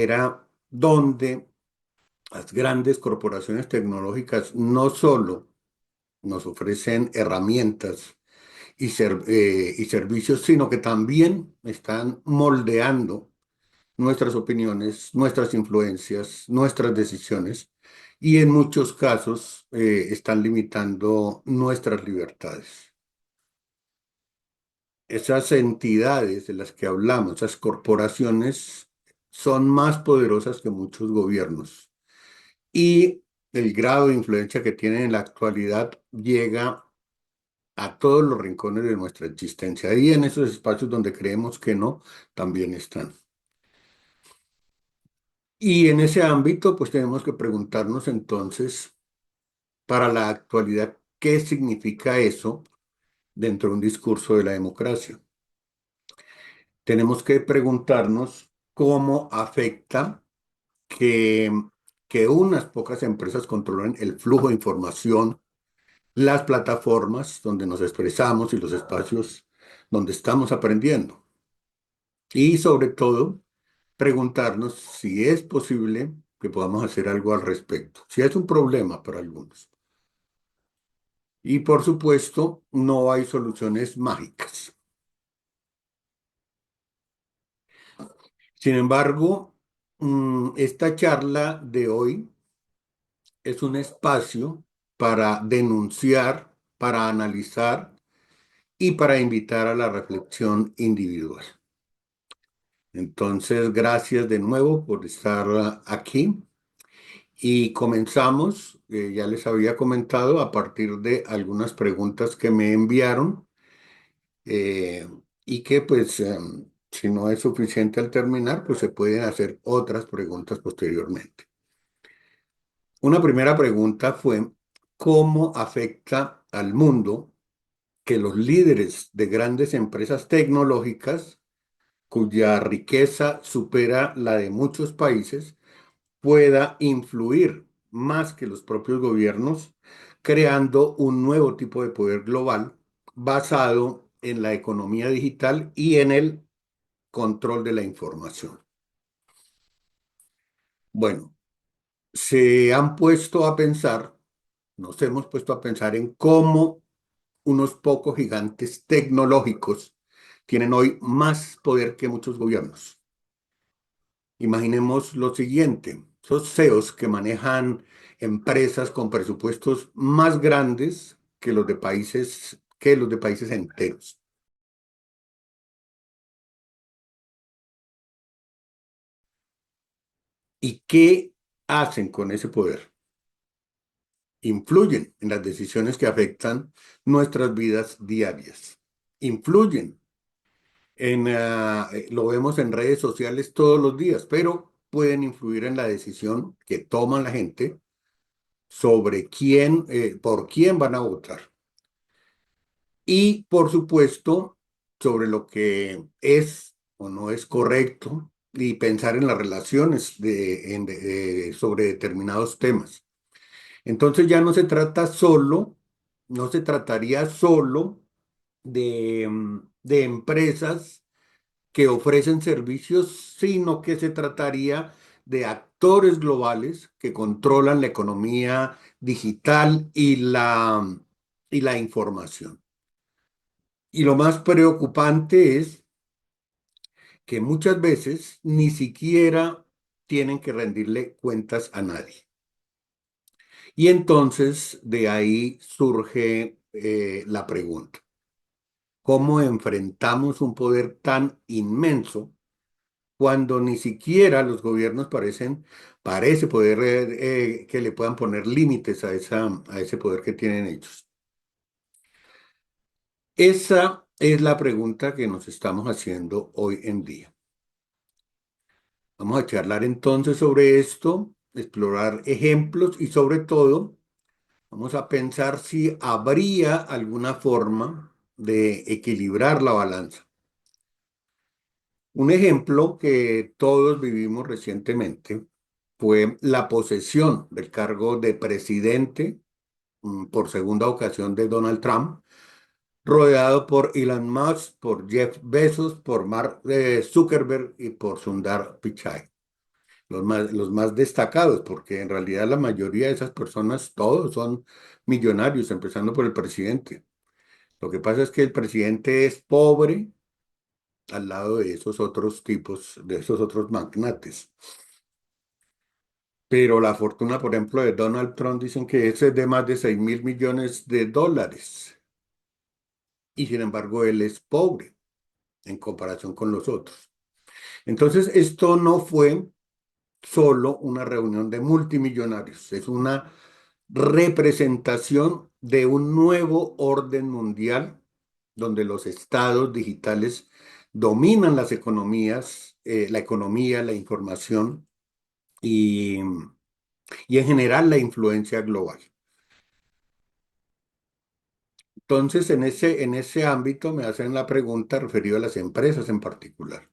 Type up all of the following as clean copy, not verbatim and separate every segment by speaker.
Speaker 1: era donde las grandes corporaciones tecnológicas no solo nos ofrecen herramientas y servicios, sino que también están moldeando nuestras opiniones, nuestras influencias, nuestras decisiones y en muchos casos están limitando nuestras libertades. Esas entidades de las que hablamos, esas corporaciones, son más poderosas que muchos gobiernos y el grado de influencia que tienen en la actualidad llega a todos los rincones de nuestra existencia y en esos espacios donde creemos que no, también están. Y en ese ámbito, pues tenemos que preguntarnos entonces, para la actualidad, ¿qué significa eso dentro de un discurso de la democracia? Tenemos que preguntarnos cómo afecta que, que unas pocas empresas controlen el flujo de información, las plataformas donde nos expresamos y los espacios donde estamos aprendiendo. Y sobre todo, preguntarnos si es posible que podamos hacer algo al respecto, si es un problema para algunos. Y por supuesto, no hay soluciones mágicas. Sin embargo, esta charla de hoy es un espacio para denunciar, para analizar y para invitar a la reflexión individual. Entonces, gracias de nuevo por estar aquí y comenzamos, ya les había comentado, a partir de algunas preguntas que me enviaron eh, y que pues si no es suficiente al terminar, pues se pueden hacer otras preguntas posteriormente. Una primera pregunta fue, ¿cómo afecta al mundo que los líderes de grandes empresas tecnológicas, cuya riqueza supera la de muchos países, pueda influir más que los propios gobiernos, creando un nuevo tipo de poder global basado en la economía digital y en el control de la información? Bueno, se han puesto a pensar, nos hemos puesto a pensar en cómo unos pocos gigantes tecnológicos tienen hoy más poder que muchos gobiernos. Imaginemos lo siguiente, esos CEOs que manejan empresas con presupuestos más grandes que los de países enteros. ¿Y qué hacen con ese poder? Influyen en las decisiones que afectan nuestras vidas diarias. Influyen lo vemos en redes sociales todos los días, pero pueden influir en la decisión que toma la gente sobre por quién van a votar. Y, por supuesto, sobre lo que es o no es correcto y pensar en las relaciones sobre determinados temas. Entonces ya no se trata solo, no se trataría solo de empresas que ofrecen servicios, sino que se trataría de actores globales que controlan la economía digital y la información. Y lo más preocupante es que muchas veces ni siquiera tienen que rendirle cuentas a nadie. Y entonces de ahí surge la pregunta, ¿cómo enfrentamos un poder tan inmenso cuando ni siquiera los gobiernos parece poder que le puedan poner límites a ese poder que tienen ellos? Esa es la pregunta que nos estamos haciendo hoy en día. Vamos a charlar entonces sobre esto, explorar ejemplos y sobre todo vamos a pensar si habría alguna forma de equilibrar la balanza. Un ejemplo que todos vivimos recientemente fue la posesión del cargo de presidente por segunda ocasión de Donald Trump, rodeado por Elon Musk, por Jeff Bezos, por Mark Zuckerberg y por Sundar Pichai. los más destacados, porque en realidad la mayoría de esas personas, todos son millonarios, empezando por el presidente. Lo que pasa es que el presidente es pobre al lado de esos otros tipos, de esos otros magnates. Pero la fortuna, por ejemplo, de Donald Trump dicen que ese es de más de 6.000 millones de dólares. Y sin embargo, él es pobre en comparación con los otros. Entonces, esto no fue solo una reunión de multimillonarios, es una representación de un nuevo orden mundial donde los estados digitales dominan las economías, la economía, la información y, y en general la influencia global. Entonces, en ese ámbito me hacen la pregunta referida a las empresas en particular.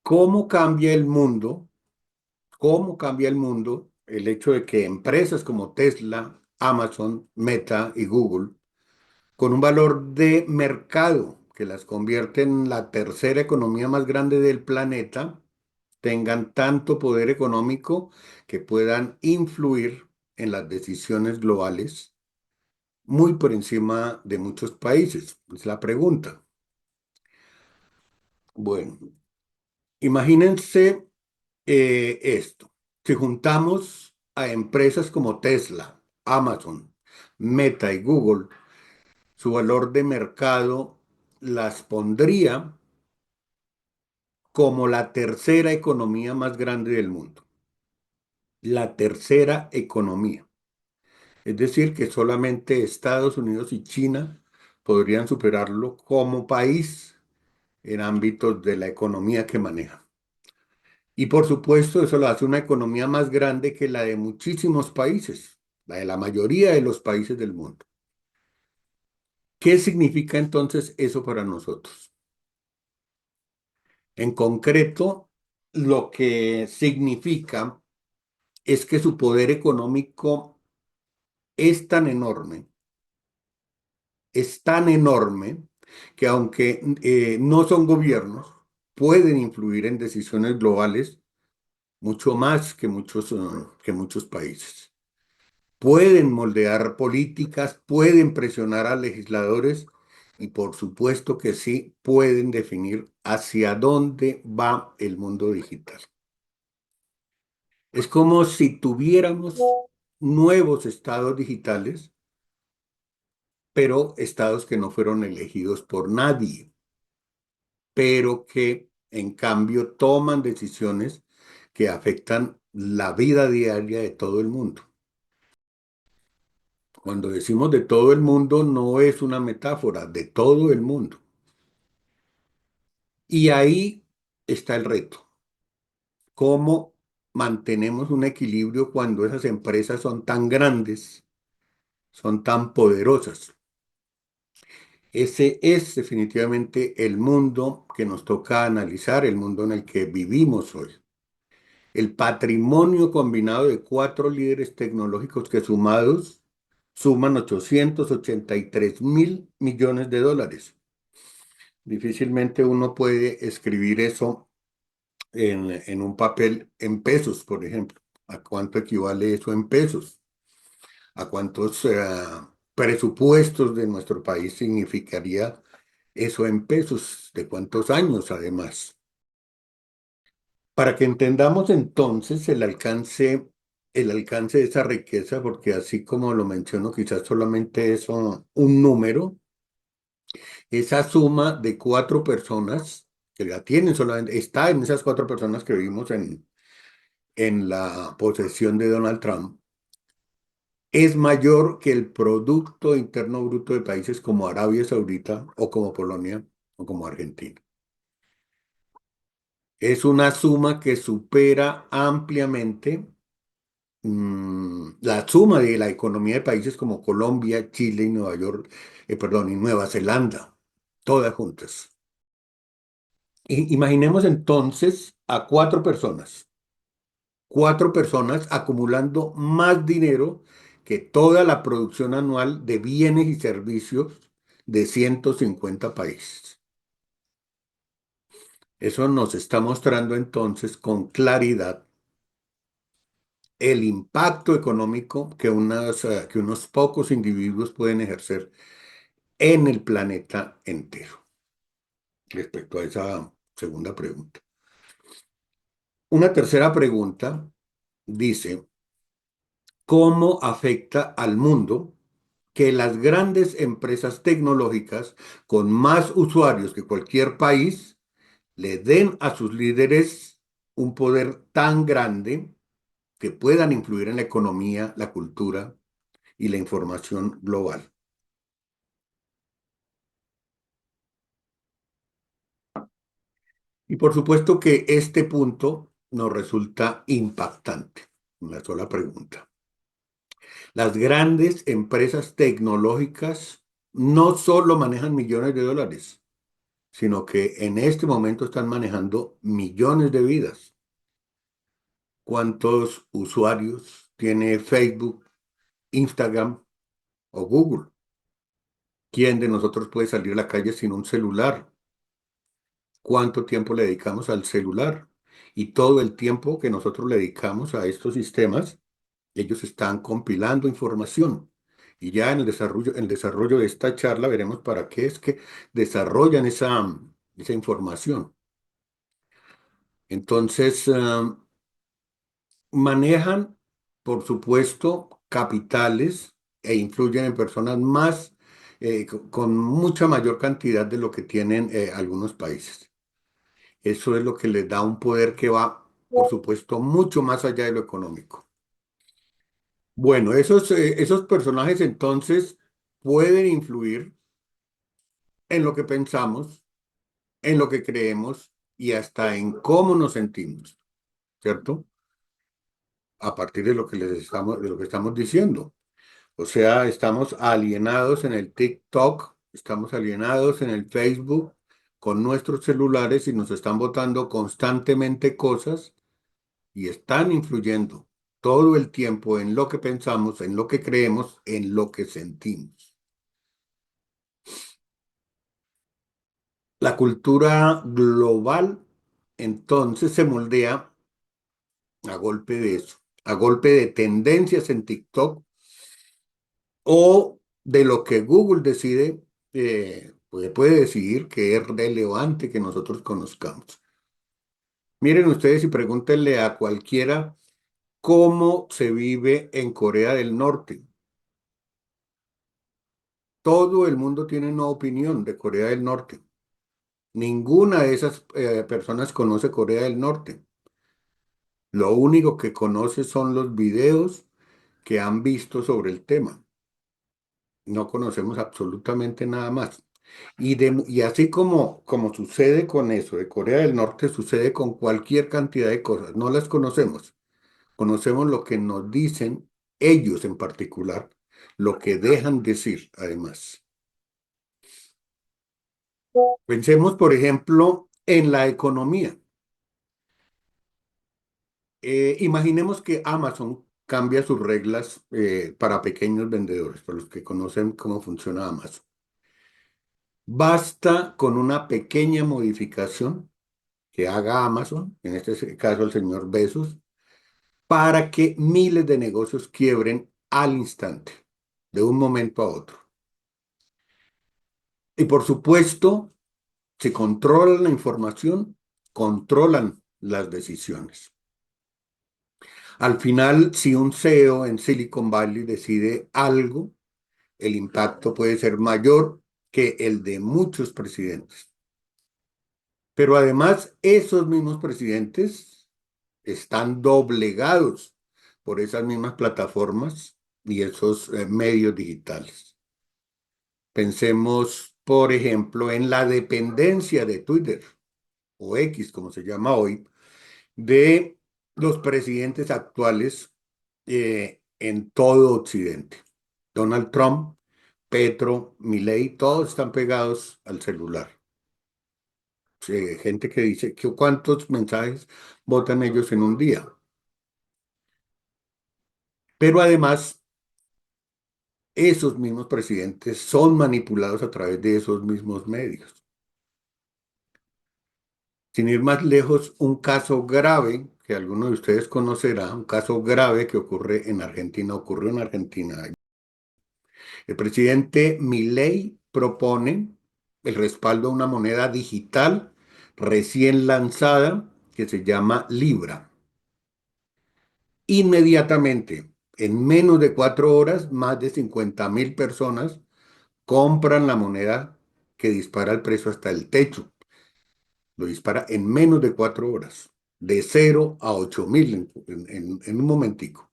Speaker 1: ¿Cómo cambia el mundo? ¿Cómo cambia el mundo el hecho de que empresas como Tesla, Amazon, Meta y Google, con un valor de mercado que las convierte en la tercera economía más grande del planeta, tengan tanto poder económico que puedan influir en las decisiones globales muy por encima de muchos países? Es la pregunta. Bueno, imagínense esto. Si juntamos a empresas como Tesla, Amazon, Meta y Google, su valor de mercado las pondría como la tercera economía más grande del mundo. La tercera economía. Es decir, que solamente Estados Unidos y China podrían superarlo como país en ámbitos de la economía que maneja. Y por supuesto, eso lo hace una economía más grande que la de muchísimos países, la de la mayoría de los países del mundo. ¿Qué significa entonces eso para nosotros? En concreto, lo que significa es que su poder económico es tan enorme, es tan enorme, que aunque no son gobiernos, pueden influir en decisiones globales mucho más que muchos países. Pueden moldear políticas, pueden presionar a legisladores y por supuesto que sí pueden definir hacia dónde va el mundo digital. Es como si tuviéramos nuevos estados digitales, pero estados que no fueron elegidos por nadie, pero que en cambio toman decisiones que afectan la vida diaria de todo el mundo. Cuando decimos de todo el mundo, no es una metáfora, de todo el mundo. Y ahí está el reto. ¿Cómo mantenemos un equilibrio cuando esas empresas son tan grandes, son tan poderosas? Ese es definitivamente el mundo que nos toca analizar, el mundo en el que vivimos hoy. El patrimonio combinado de cuatro líderes tecnológicos que sumados suman 883.000 millones de dólares. Difícilmente uno puede escribir eso en un papel en pesos, por ejemplo. ¿A cuánto equivale eso en pesos? ¿A cuántos presupuestos de nuestro país significaría eso en pesos? ¿De cuántos años además? Para que entendamos entonces el alcance de esa riqueza, porque así como lo menciono, quizás solamente es un número, esa suma de cuatro personas que la tienen solamente, está en esas cuatro personas que vimos en la posesión de Donald Trump, es mayor que el Producto Interno Bruto de países como Arabia Saudita o como Polonia o como Argentina. Es una suma que supera ampliamente la suma de la economía de países como Colombia, Chile y Nueva York, perdón, y Nueva Zelanda, todas juntas. Imaginemos entonces a cuatro personas acumulando más dinero que toda la producción anual de bienes y servicios de 150 países. Eso nos está mostrando entonces con claridad el impacto económico que unos pocos individuos pueden ejercer en el planeta entero, respecto a esa segunda pregunta. Una tercera pregunta dice, ¿cómo afecta al mundo que las grandes empresas tecnológicas con más usuarios que cualquier país le den a sus líderes un poder tan grande que puedan influir en la economía, la cultura y la información global? Y por supuesto que este punto nos resulta impactante. Una sola pregunta. Las grandes empresas tecnológicas no solo manejan millones de dólares, sino que en este momento están manejando millones de vidas. ¿Cuántos usuarios tiene Facebook, Instagram o Google? ¿Quién de nosotros puede salir a la calle sin un celular? ¿Cuánto tiempo le dedicamos al celular? Y todo el tiempo que nosotros le dedicamos a estos sistemas, ellos están compilando información. Y ya en el desarrollo de esta charla veremos para qué es que desarrollan esa información. Entonces, manejan, por supuesto, capitales e influyen en personas más, con mucha mayor cantidad de lo que tienen algunos países. Eso es lo que les da un poder que va, por supuesto, mucho más allá de lo económico. Bueno, esos personajes entonces pueden influir en lo que pensamos, en lo que creemos y hasta en cómo nos sentimos, ¿cierto? A partir de lo que de lo que estamos diciendo. O sea, estamos alienados en el TikTok, estamos alienados en el Facebook con nuestros celulares y nos están botando constantemente cosas y están influyendo todo el tiempo en lo que pensamos, en lo que creemos, en lo que sentimos. La cultura global entonces se moldea a golpe de eso, a golpe de tendencias en TikTok o de lo que Google decide, puede decidir que es relevante que nosotros conozcamos. Miren ustedes y pregúntenle a cualquiera cómo se vive en Corea del Norte. Todo el mundo tiene una opinión de Corea del Norte. Ninguna de esas personas conoce Corea del Norte. Lo único que conoce son los videos que han visto sobre el tema. No conocemos absolutamente nada más. Y así como sucede con eso de Corea del Norte, sucede con cualquier cantidad de cosas. No las conocemos. Conocemos lo que nos dicen ellos en particular, lo que dejan decir además. Pensemos, por ejemplo, en la economía. Imaginemos que Amazon cambia sus reglas para pequeños vendedores, para los que conocen cómo funciona Amazon. Basta con una pequeña modificación que haga Amazon, en este caso el señor Bezos, para que miles de negocios quiebren al instante, de un momento a otro. Y por supuesto, si controlan la información, controlan las decisiones. Al final, si un CEO en Silicon Valley decide algo, el impacto puede ser mayor que el de muchos presidentes. Pero además, esos mismos presidentes están doblegados por esas mismas plataformas y esos medios digitales. Pensemos, por ejemplo, en la dependencia de Twitter o X, como se llama hoy, de los presidentes actuales en todo Occidente. Donald Trump, Petro, Milei, todos están pegados al celular. Gente que dice que cuántos mensajes votan ellos en un día. Pero además, esos mismos presidentes son manipulados a través de esos mismos medios. Sin ir más lejos, un caso grave que alguno de ustedes conocerá, un caso grave que ocurre en Argentina, ocurrió en Argentina. El presidente Milei propone el respaldo a una moneda digital recién lanzada que se llama Libra. Inmediatamente, en menos de 4 horas, más de 50.000 personas compran la moneda que dispara el precio hasta el techo. Lo dispara en menos de 4 horas, de 0 a 8.000 en un momentico.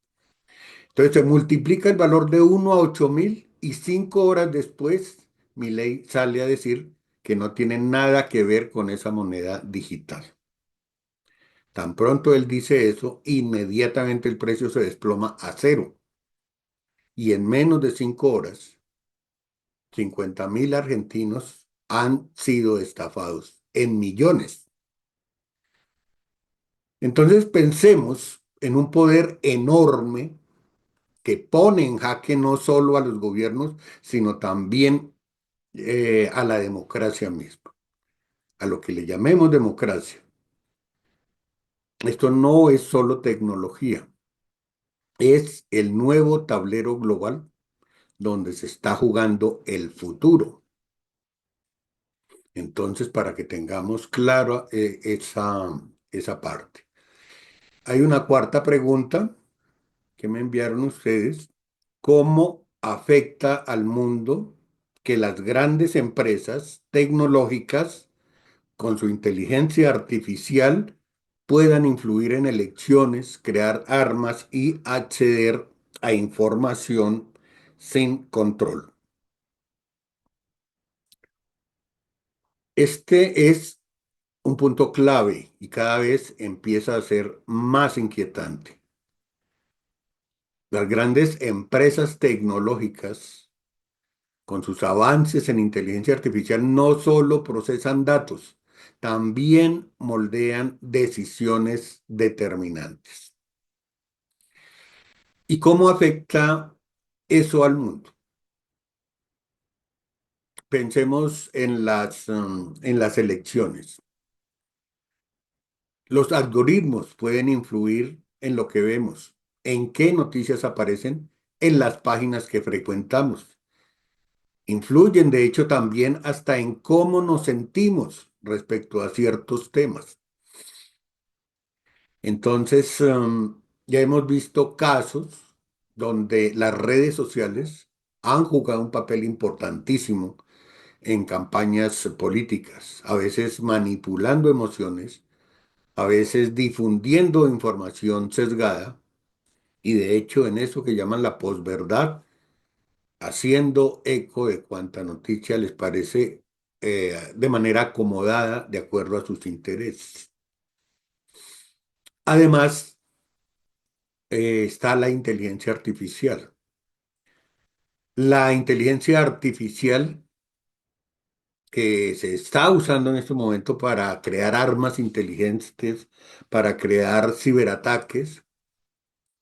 Speaker 1: Entonces se multiplica el valor de 1 a 8.000 y 5 horas después Milei sale a decir que no tiene nada que ver con esa moneda digital. Tan pronto él dice eso, inmediatamente el precio se desploma a cero. Y en menos de 5 horas, 50.000 argentinos han sido estafados en millones. Entonces pensemos en un poder enorme que pone en jaque no solo a los gobiernos, sino también a la democracia misma, a lo que le llamemos democracia. Esto no es solo tecnología, es el nuevo tablero global donde se está jugando el futuro. Entonces, para que tengamos claro esa parte. Hay una cuarta pregunta que me enviaron ustedes. ¿Cómo afecta al mundo que las grandes empresas tecnológicas con su inteligencia artificial puedan influir en elecciones, crear armas y acceder a información sin control? Este es un punto clave y cada vez empieza a ser más inquietante. Las grandes empresas tecnológicas, con sus avances en inteligencia artificial, no solo procesan datos, también moldean decisiones determinantes. ¿Y cómo afecta eso al mundo? Pensemos en las elecciones. Los algoritmos pueden influir en lo que vemos, en qué noticias aparecen, en las páginas que frecuentamos. Influyen, de hecho, también hasta en cómo nos sentimos respecto a ciertos temas. Entonces, ya hemos visto casos donde las redes sociales han jugado un papel importantísimo en campañas políticas, a veces manipulando emociones, a veces difundiendo información sesgada y de hecho en eso que llaman la posverdad, haciendo eco de cuanta noticia les parece de manera acomodada de acuerdo a sus intereses. Además, está la inteligencia artificial. La inteligencia artificial que se está usando en este momento para crear armas inteligentes, para crear ciberataques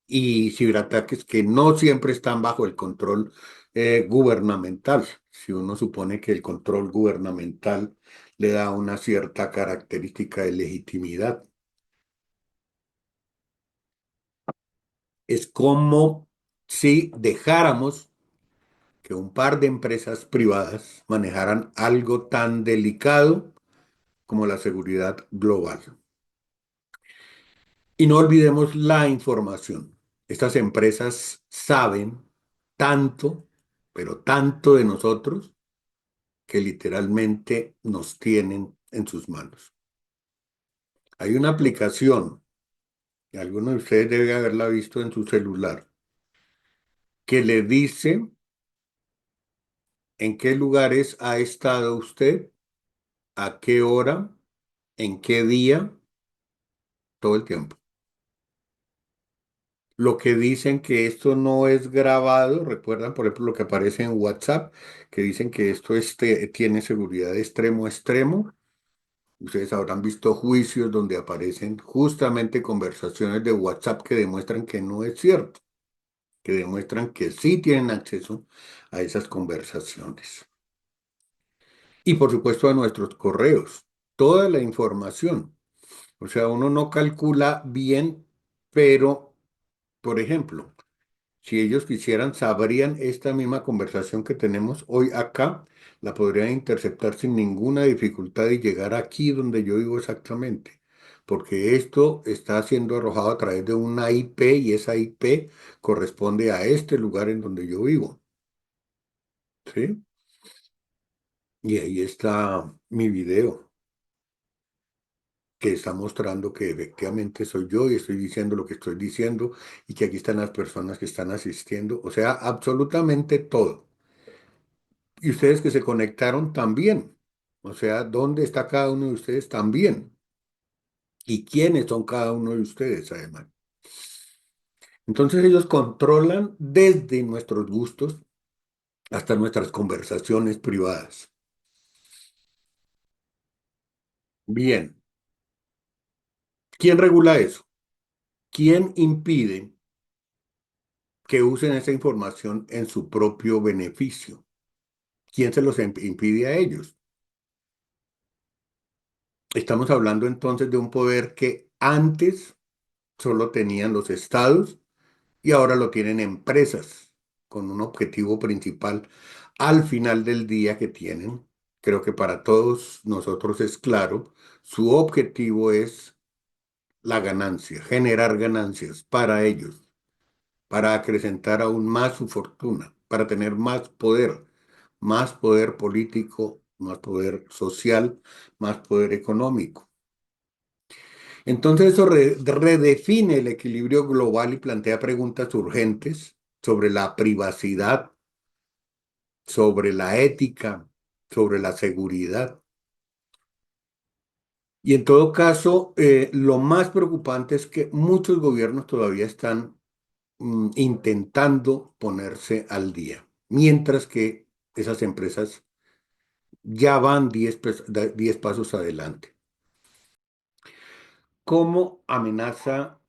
Speaker 1: y ciberataques que no siempre están bajo el control gubernamental. Si uno supone que el control gubernamental le da una cierta característica de legitimidad. Es como si dejáramos que un par de empresas privadas manejaran algo tan delicado como la seguridad global. Y no olvidemos la información. Estas empresas saben tanto, pero tanto de nosotros, que literalmente nos tienen en sus manos. Hay una aplicación, y alguno de ustedes debe haberla visto en su celular, que le dice en qué lugares ha estado usted, a qué hora, en qué día, todo el tiempo. Lo que dicen que esto no es grabado, recuerdan por ejemplo lo que aparece en WhatsApp, que dicen que esto tiene seguridad de extremo a extremo. Ustedes habrán visto juicios donde aparecen justamente conversaciones de WhatsApp que demuestran que no es cierto, que demuestran que sí tienen acceso a esas conversaciones. Y por supuesto a nuestros correos. toda la información. O sea, uno no calcula bien, pero, por ejemplo, si ellos quisieran, sabrían esta misma conversación que tenemos hoy acá, la podrían interceptar sin ninguna dificultad y llegar aquí donde yo vivo exactamente. Porque esto está siendo arrojado a través de una IP y esa IP corresponde a este lugar en donde yo vivo. ¿Sí? Y ahí está mi video, que está mostrando que efectivamente soy yo y estoy diciendo lo que estoy diciendo y que aquí están las personas que están asistiendo. O sea, absolutamente todo. Y ustedes que se conectaron también. O sea, ¿dónde está cada uno de ustedes también? ¿Y quiénes son cada uno de ustedes, además? Entonces ellos controlan desde nuestros gustos hasta nuestras conversaciones privadas. Bien, ¿quién regula eso? ¿Quién impide que usen esa información en su propio beneficio? ¿Quién se los impide a ellos? Estamos hablando entonces de un poder que antes solo tenían los estados y ahora lo tienen empresas con un objetivo principal al final del día que tienen. Creo que para todos nosotros es claro, su objetivo es la ganancia, generar ganancias para ellos, para acrecentar aún más su fortuna, para tener más poder político, más poder social, más poder económico. Entonces eso redefine el equilibrio global y plantea preguntas urgentes sobre la privacidad, sobre la ética, sobre la seguridad. Y en todo caso, lo más preocupante es que muchos gobiernos todavía están intentando ponerse al día, mientras que esas empresas ya van 10 pasos adelante. ¿Cómo amenaza,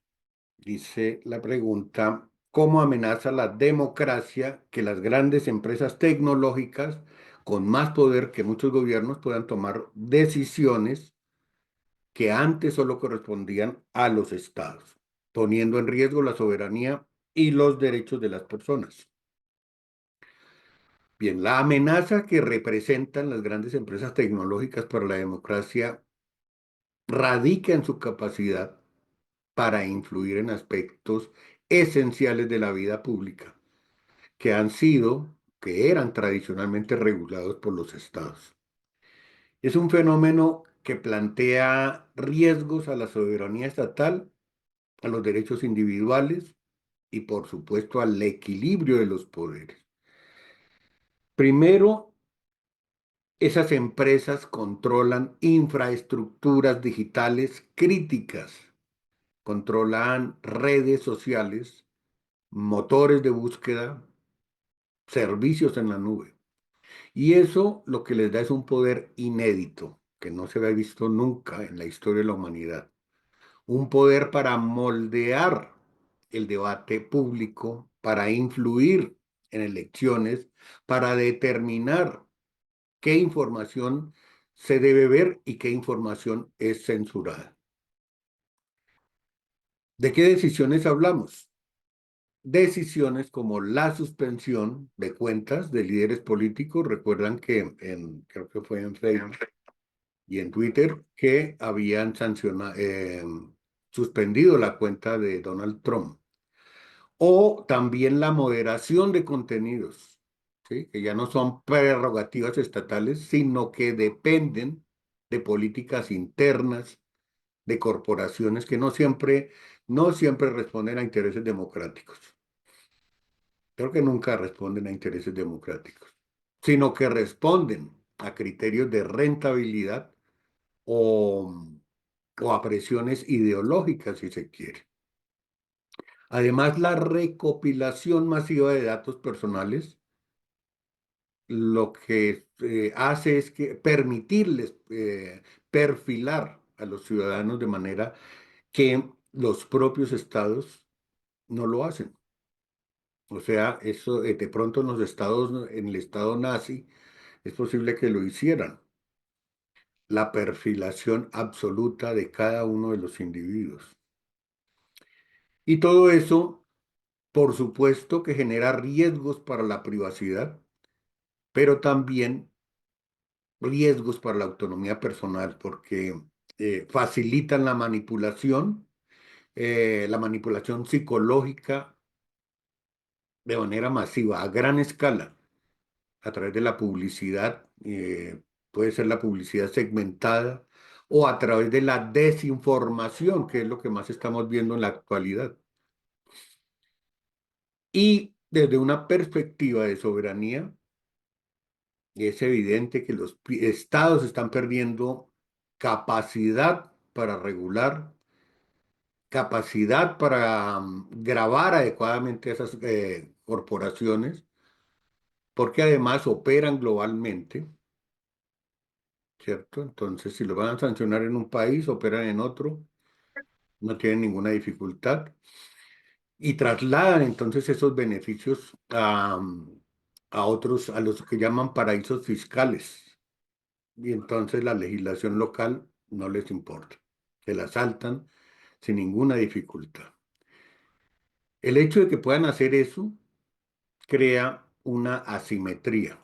Speaker 1: dice la pregunta, cómo amenaza la democracia que las grandes empresas tecnológicas con más poder que muchos gobiernos puedan tomar decisiones que antes solo correspondían a los estados, poniendo en riesgo la soberanía y los derechos de las personas? Bien, la amenaza que representan las grandes empresas tecnológicas para la democracia radica en su capacidad para influir en aspectos esenciales de la vida pública, que eran tradicionalmente regulados por los estados. Es un fenómeno que plantea riesgos a la soberanía estatal, a los derechos individuales y, por supuesto, al equilibrio de los poderes. Primero, esas empresas controlan infraestructuras digitales críticas, controlan redes sociales, motores de búsqueda, servicios en la nube. Y eso lo que les da es un poder inédito, que no se había visto nunca en la historia de la humanidad. Un poder para moldear el debate público, para influir en elecciones, para determinar qué información se debe ver y qué información es censurada. ¿De qué decisiones hablamos? Decisiones como la suspensión de cuentas de líderes políticos. Recuerdan que creo que fue en Facebook y en Twitter que habían suspendido la cuenta de Donald Trump. O también la moderación de contenidos, ¿sí? Que ya no son prerrogativas estatales, sino que dependen de políticas internas, de corporaciones que no siempre responden a intereses democráticos. Creo que nunca responden a intereses democráticos, sino que responden a criterios de rentabilidad o, o a presiones ideológicas, si se quiere. Además, la recopilación masiva de datos personales lo que hace es que permitirles perfilar a los ciudadanos de manera que los propios estados no lo hacen. O sea, eso de pronto en los estados, en el estado nazi, es posible que lo hicieran, la perfilación absoluta de cada uno de los individuos. Y todo eso, por supuesto, que genera riesgos para la privacidad, pero también riesgos para la autonomía personal, porque facilitan la manipulación psicológica de manera masiva, a gran escala, a través de la publicidad, puede ser la publicidad segmentada, o a través de la desinformación, que es lo que más estamos viendo en la actualidad. Y desde una perspectiva de soberanía, es evidente que los estados están perdiendo capacidad para regular, capacidad para grabar adecuadamente esas corporaciones, porque además operan globalmente, ¿cierto? Entonces, si lo van a sancionar en un país, operan en otro, no tienen ninguna dificultad y trasladan entonces esos beneficios a otros, a los que llaman paraísos fiscales. Y entonces la legislación local no les importa, se la saltan sin ninguna dificultad. El hecho de que puedan hacer eso crea una asimetría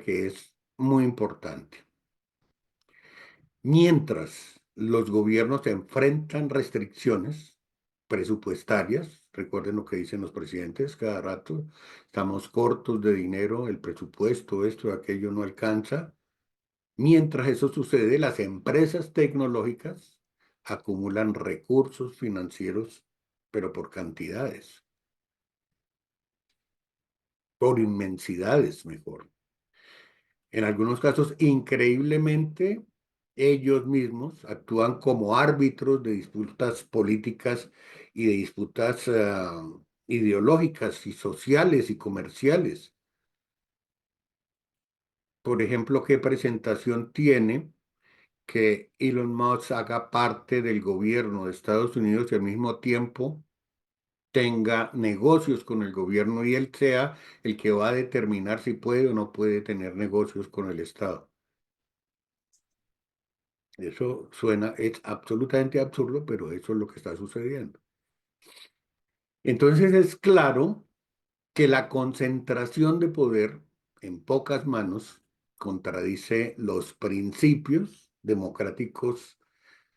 Speaker 1: que es muy importante. Mientras los gobiernos enfrentan restricciones presupuestarias, recuerden lo que dicen los presidentes cada rato, estamos cortos de dinero, el presupuesto, esto, aquello no alcanza. Mientras eso sucede, las empresas tecnológicas acumulan recursos financieros, pero por cantidades, por inmensidades mejor. En algunos casos, increíblemente, ellos mismos actúan como árbitros de disputas políticas y de disputas ideológicas y sociales y comerciales. Por ejemplo, ¿qué presentación tiene que Elon Musk haga parte del gobierno de Estados Unidos y al mismo tiempo tenga negocios con el gobierno y él sea el que va a determinar si puede o no puede tener negocios con el Estado? Eso suena, es absolutamente absurdo, pero eso es lo que está sucediendo. Entonces es claro que la concentración de poder en pocas manos contradice los principios democráticos,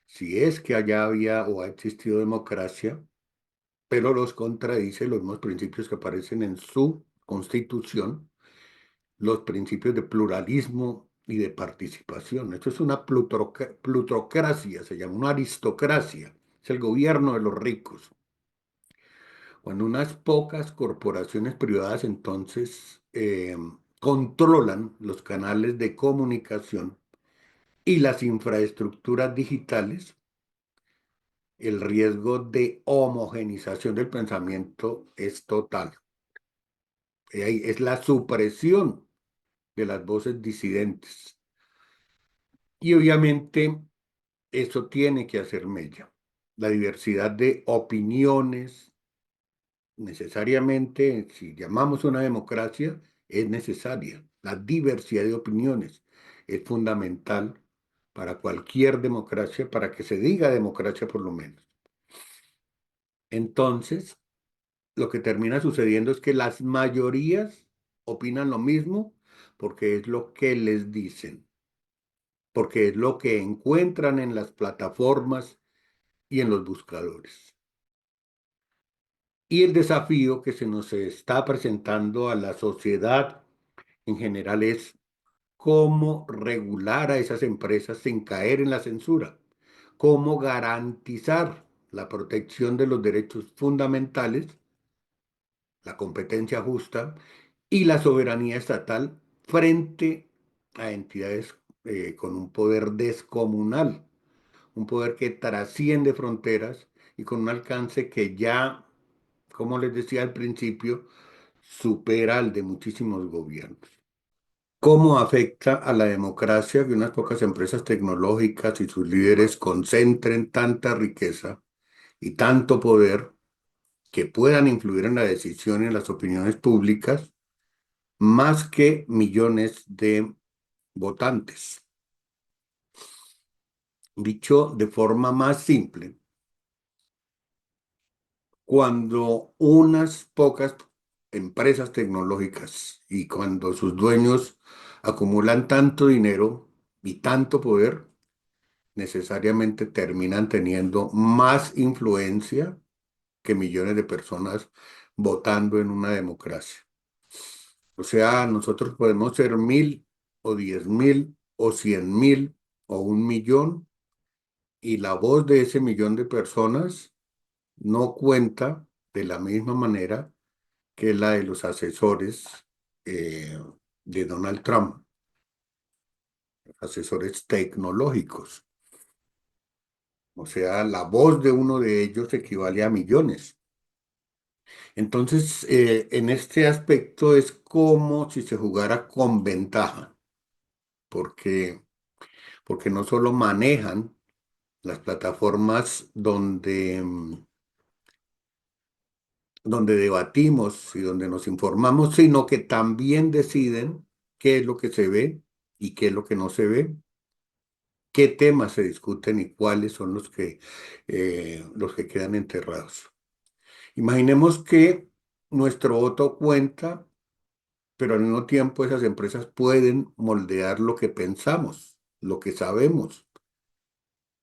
Speaker 1: si es que allá había o ha existido democracia, pero los contradice los mismos principios que aparecen en su constitución, los principios de pluralismo y de participación. Esto es una plutocracia, se llama una aristocracia, es el gobierno de los ricos. Cuando unas pocas corporaciones privadas entonces controlan los canales de comunicación y las infraestructuras digitales, el riesgo de homogenización del pensamiento es total. Es la supresión de las voces disidentes. Y obviamente eso tiene que hacer mella. La diversidad de opiniones, necesariamente, si llamamos una democracia, es necesaria. La diversidad de opiniones es fundamental para cualquier democracia, para que se diga democracia por lo menos. Entonces, lo que termina sucediendo es que las mayorías opinan lo mismo porque es lo que les dicen, porque es lo que encuentran en las plataformas y en los buscadores. Y el desafío que se nos está presentando a la sociedad en general es cómo regular a esas empresas sin caer en la censura, cómo garantizar la protección de los derechos fundamentales, la competencia justa y la soberanía estatal frente a entidades con un poder descomunal, un poder que trasciende fronteras y con un alcance que ya, como les decía al principio, supera al de muchísimos gobiernos. ¿Cómo afecta a la democracia que unas pocas empresas tecnológicas y sus líderes concentren tanta riqueza y tanto poder que puedan influir en la decisión y en las opiniones públicas más que millones de votantes? Dicho de forma más simple, cuando unas pocas empresas tecnológicas y cuando sus dueños acumulan tanto dinero y tanto poder, necesariamente terminan teniendo más influencia que millones de personas votando en una democracia. O sea, nosotros podemos ser 1.000 o 10.000 o 100.000 o 1.000.000 y la voz de ese millón de personas no cuenta de la misma manera que la de los asesores eh, de Donald Trump, asesores tecnológicos. O sea, la voz de uno de ellos equivale a millones. Entonces, en este aspecto es como si se jugara con ventaja, porque, porque no solo manejan las plataformas donde debatimos y donde nos informamos, sino que también deciden qué es lo que se ve y qué es lo que no se ve, qué temas se discuten y cuáles son los que quedan enterrados. Imaginemos que nuestro voto cuenta, pero al mismo tiempo esas empresas pueden moldear lo que pensamos, lo que sabemos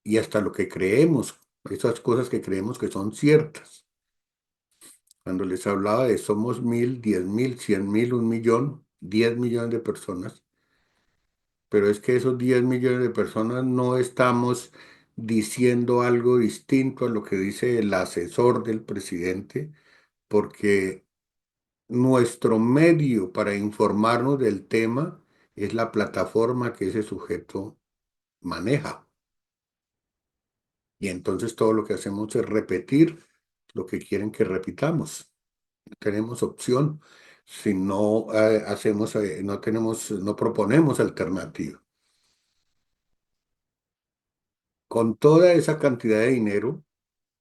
Speaker 1: y hasta lo que creemos, esas cosas que creemos que son ciertas. Cuando les hablaba de somos 1.000, 10.000, 100.000, 1.000.000, 10 millones de personas, pero es que esos 10 millones de personas no estamos diciendo algo distinto a lo que dice el asesor del presidente, porque nuestro medio para informarnos del tema es la plataforma que ese sujeto maneja. Y entonces todo lo que hacemos es repetir lo que quieren que repitamos. No tenemos opción si no no proponemos alternativa. Con toda esa cantidad de dinero,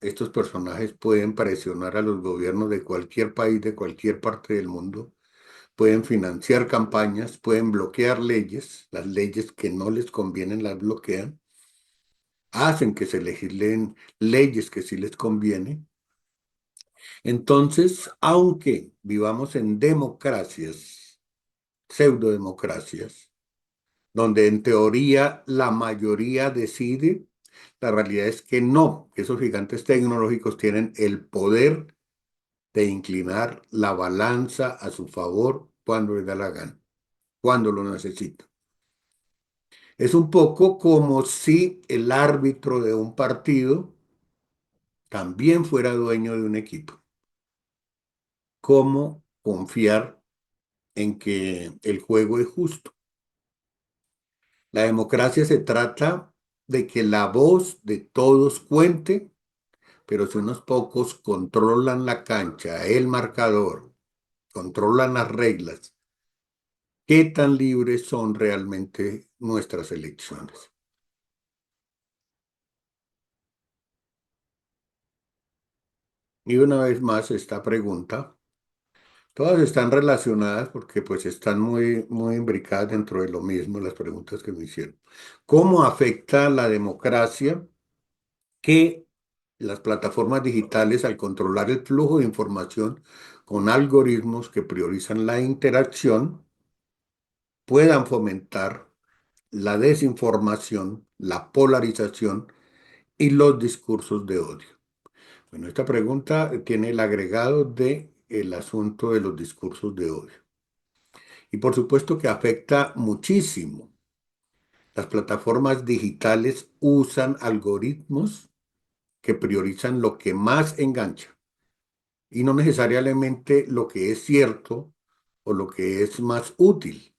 Speaker 1: estos personajes pueden presionar a los gobiernos de cualquier país, de cualquier parte del mundo, pueden financiar campañas, pueden bloquear leyes, las leyes que no les convienen las bloquean, hacen que se legislen leyes que sí les conviene. Entonces, aunque vivamos en democracias, pseudodemocracias, donde en teoría la mayoría decide, la realidad es que no, que esos gigantes tecnológicos tienen el poder de inclinar la balanza a su favor cuando les da la gana, cuando lo necesitan. Es un poco como si el árbitro de un partido también fuera dueño de un equipo. ¿Cómo confiar en que el juego es justo? La democracia se trata de que la voz de todos cuente, pero si unos pocos controlan la cancha, el marcador, controlan las reglas, ¿qué tan libres son realmente nuestras elecciones? Y una vez más, esta pregunta, todas están relacionadas porque pues están muy, muy imbricadas dentro de lo mismo las preguntas que me hicieron. ¿Cómo afecta la democracia que las plataformas digitales, al controlar el flujo de información con algoritmos que priorizan la interacción, puedan fomentar la desinformación, la polarización y los discursos de odio? Bueno, esta pregunta tiene el agregado de el asunto de los discursos de odio. Y por supuesto que afecta muchísimo. Las plataformas digitales usan algoritmos que priorizan lo que más engancha y no necesariamente lo que es cierto o lo que es más útil.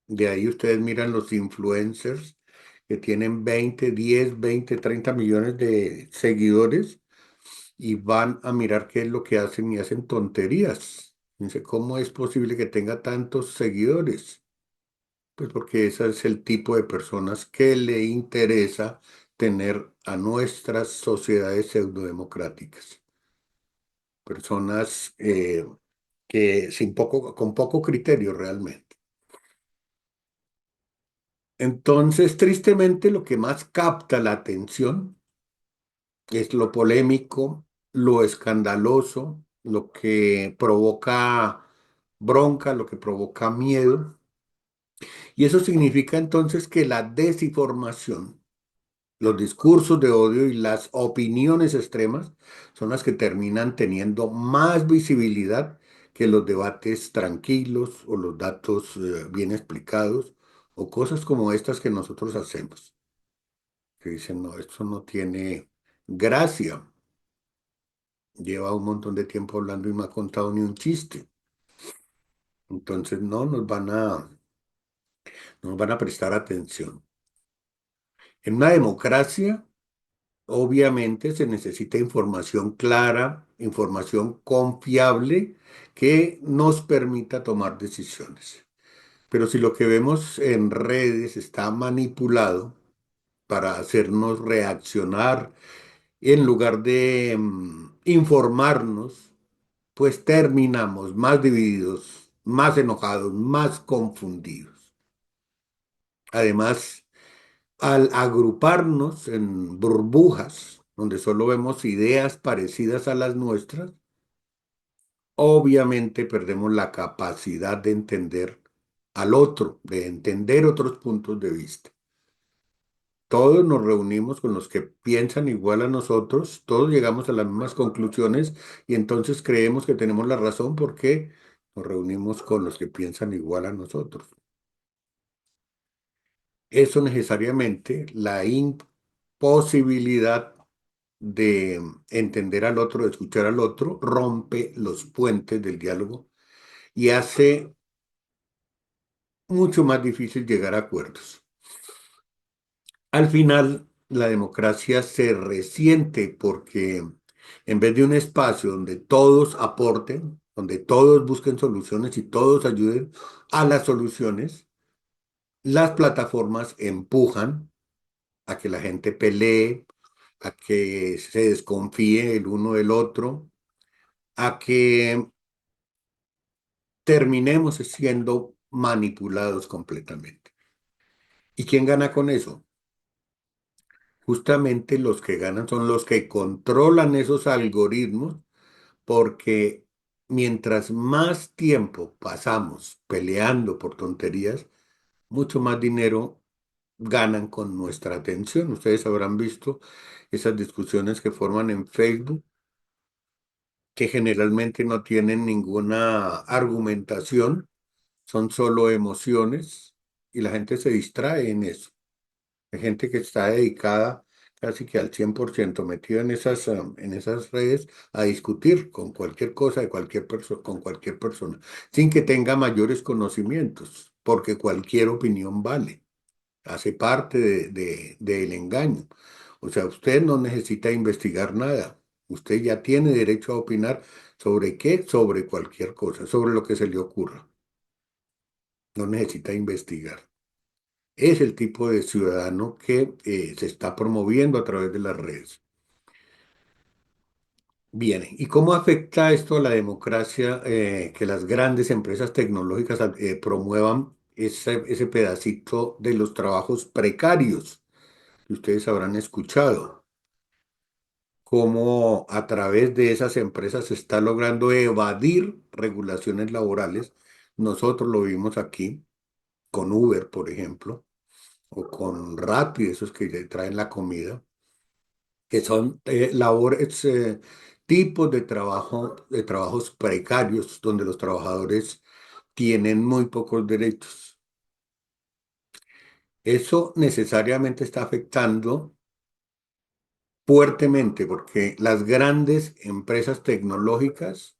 Speaker 1: De ahí ustedes miran los influencers que tienen 20, 10, 20, 30 millones de seguidores y van a mirar qué es lo que hacen y hacen tonterías. Dice, ¿cómo es posible que tenga tantos seguidores? Pues porque ese es el tipo de personas que le interesa tener a nuestras sociedades pseudodemocráticas. Personas con poco criterio realmente. Entonces, tristemente, lo que más capta la atención es lo polémico, lo escandaloso, lo que provoca bronca, lo que provoca miedo. Y eso significa entonces que la desinformación, los discursos de odio y las opiniones extremas son las que terminan teniendo más visibilidad que los debates tranquilos o los datos bien explicados o cosas como estas que nosotros hacemos, que dicen, no, esto no tiene gracia, lleva un montón de tiempo hablando y no ha contado ni un chiste. Entonces no nos van a prestar atención. En una democracia, obviamente se necesita información clara, información confiable que nos permita tomar decisiones. Pero si lo que vemos en redes está manipulado para hacernos reaccionar en lugar de informarnos, pues terminamos más divididos, más enojados, más confundidos. Además, al agruparnos en burbujas, donde solo vemos ideas parecidas a las nuestras, obviamente perdemos la capacidad de entender al otro, de entender otros puntos de vista. Todos nos reunimos con los que piensan igual a nosotros, todos llegamos a las mismas conclusiones y entonces creemos que tenemos la razón porque nos reunimos con los que piensan igual a nosotros. Eso necesariamente, la imposibilidad de entender al otro, de escuchar al otro, rompe los puentes del diálogo y hace mucho más difícil llegar a acuerdos. Al final, la democracia se resiente porque en vez de un espacio donde todos aporten, donde todos busquen soluciones y todos ayuden a las soluciones, las plataformas empujan a que la gente pelee, a que se desconfíe el uno del otro, a que terminemos siendo manipulados completamente. ¿Y quién gana con eso? Justamente los que ganan son los que controlan esos algoritmos, porque mientras más tiempo pasamos peleando por tonterías, mucho más dinero ganan con nuestra atención. Ustedes habrán visto esas discusiones que forman en Facebook, que generalmente no tienen ninguna argumentación, son solo emociones y la gente se distrae en eso. Hay gente que está dedicada casi que al 100% metida en esas redes a discutir con cualquier cosa de cualquier con cualquier persona, sin que tenga mayores conocimientos, porque cualquier opinión vale, hace parte del engaño. O sea, usted no necesita investigar nada. Usted ya tiene derecho a opinar sobre qué, sobre cualquier cosa, sobre lo que se le ocurra. No necesita investigar. Es el tipo de ciudadano que se está promoviendo a través de las redes. Bien, ¿y cómo afecta esto a la democracia que las grandes empresas tecnológicas promuevan ese pedacito de los trabajos precarios que ustedes habrán escuchado? Cómo a través de esas empresas se está logrando evadir regulaciones laborales. Nosotros lo vimos aquí con Uber, por ejemplo, o con Rappi, esos que le traen la comida, que son labores, tipos de trabajo, de trabajos precarios, donde los trabajadores tienen muy pocos derechos. Eso necesariamente está afectando fuertemente porque las grandes empresas tecnológicas,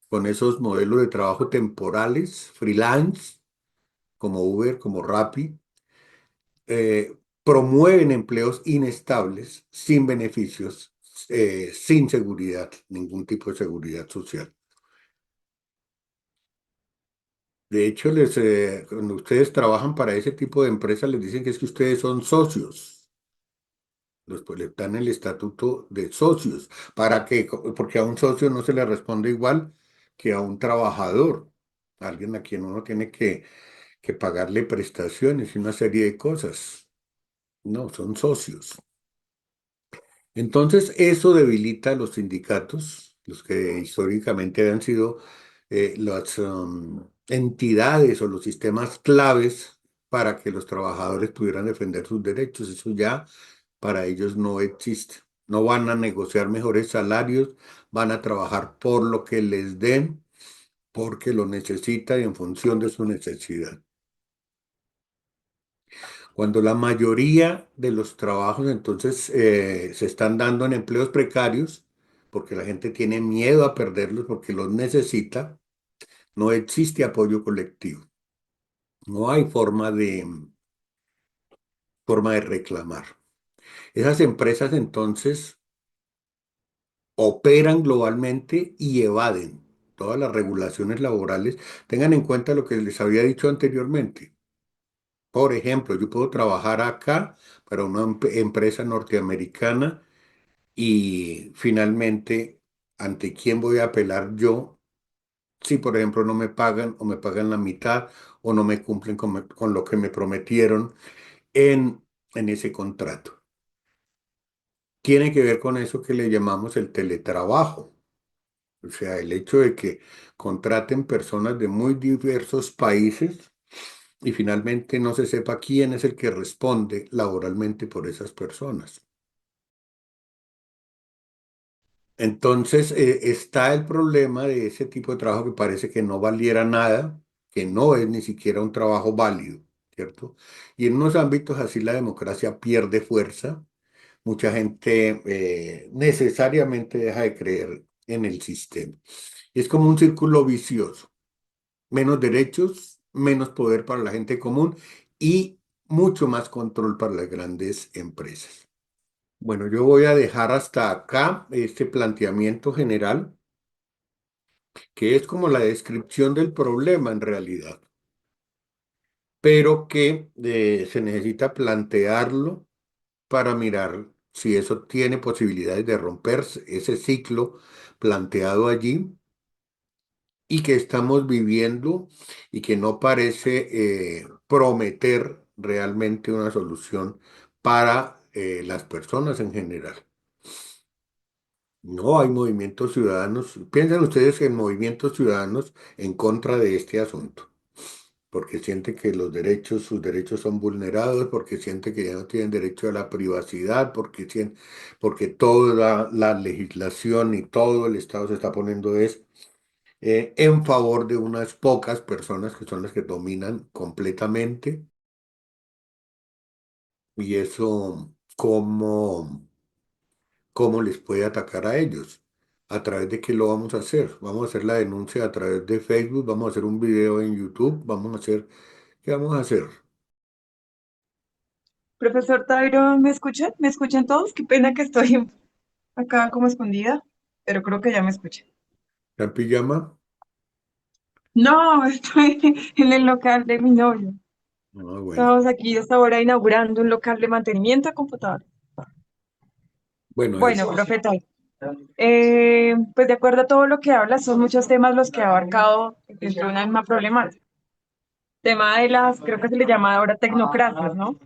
Speaker 1: con esos modelos de trabajo temporales, freelance, como Uber, como Rappi, promueven empleos inestables, sin beneficios, sin seguridad, ningún tipo de seguridad social. De hecho, cuando ustedes trabajan para ese tipo de empresas, les dicen que es que ustedes son socios. Pues, les dan el estatuto de socios. ¿Para qué? Porque a un socio no se le responde igual que a un trabajador, alguien a quien uno tiene que que pagarle prestaciones y una serie de cosas. No, son socios. Entonces, eso debilita a los sindicatos, los que históricamente habían sido las entidades o los sistemas claves para que los trabajadores pudieran defender sus derechos. Eso ya para ellos no existe. No van a negociar mejores salarios, van a trabajar por lo que les den, porque lo necesita y en función de su necesidad. Cuando la mayoría de los trabajos entonces se están dando en empleos precarios, porque la gente tiene miedo a perderlos porque los necesita, no existe apoyo colectivo. No hay forma de reclamar. Esas empresas entonces operan globalmente y evaden todas las regulaciones laborales. Tengan en cuenta lo que les había dicho anteriormente. Por ejemplo, yo puedo trabajar acá para una empresa norteamericana y finalmente, ¿ante quién voy a apelar yo si, por ejemplo, no me pagan o me pagan la mitad o no me cumplen con lo que me prometieron en, en ese contrato? Tiene que ver con eso que le llamamos el teletrabajo. O sea, el hecho de que contraten personas de muy diversos países y finalmente no se sepa quién es el que responde laboralmente por esas personas. Entonces, está el problema de ese tipo de trabajo que parece que no valiera nada, que no es ni siquiera un trabajo válido, ¿cierto? Y en unos ámbitos así la democracia pierde fuerza. Mucha gente necesariamente deja de creer en el sistema. Es como un círculo vicioso. Menos derechos, menos poder para la gente común y mucho más control para las grandes empresas. Bueno, yo voy a dejar hasta acá este planteamiento general, que es como la descripción del problema en realidad, pero que se necesita plantearlo para mirar si eso tiene posibilidades de romperse, ese ciclo planteado allí y que estamos viviendo y que no parece prometer realmente una solución para las personas en general. No hay movimientos ciudadanos. ¿Piensan ustedes en movimientos ciudadanos en contra de este asunto? Porque sienten que sus derechos son vulnerados, porque sienten que ya no tienen derecho a la privacidad, porque toda la legislación y todo el Estado se está poniendo en favor de unas pocas personas que son las que dominan completamente. Y eso, ¿cómo les puede atacar a ellos? ¿A través de qué lo vamos a hacer? Vamos a hacer la denuncia a través de Facebook, vamos a hacer un video en YouTube, ¿qué vamos a hacer?
Speaker 2: Profesor Tyron, ¿me escuchan? ¿Me escuchan todos? Qué pena que estoy acá como escondida, pero creo que ya me escuchan.
Speaker 1: ¿Está en pijama?
Speaker 2: No, estoy en el local de mi novio.
Speaker 1: Ah, bueno.
Speaker 2: Estamos aquí hasta ahora inaugurando un local de mantenimiento de computadores.
Speaker 1: Bueno,
Speaker 2: Bueno, profe Tyron, pues de acuerdo a todo lo que habla, son muchos temas los que ha abarcado dentro de una misma problemática. Tema de las, creo que se le llama ahora tecnocracias, ¿no?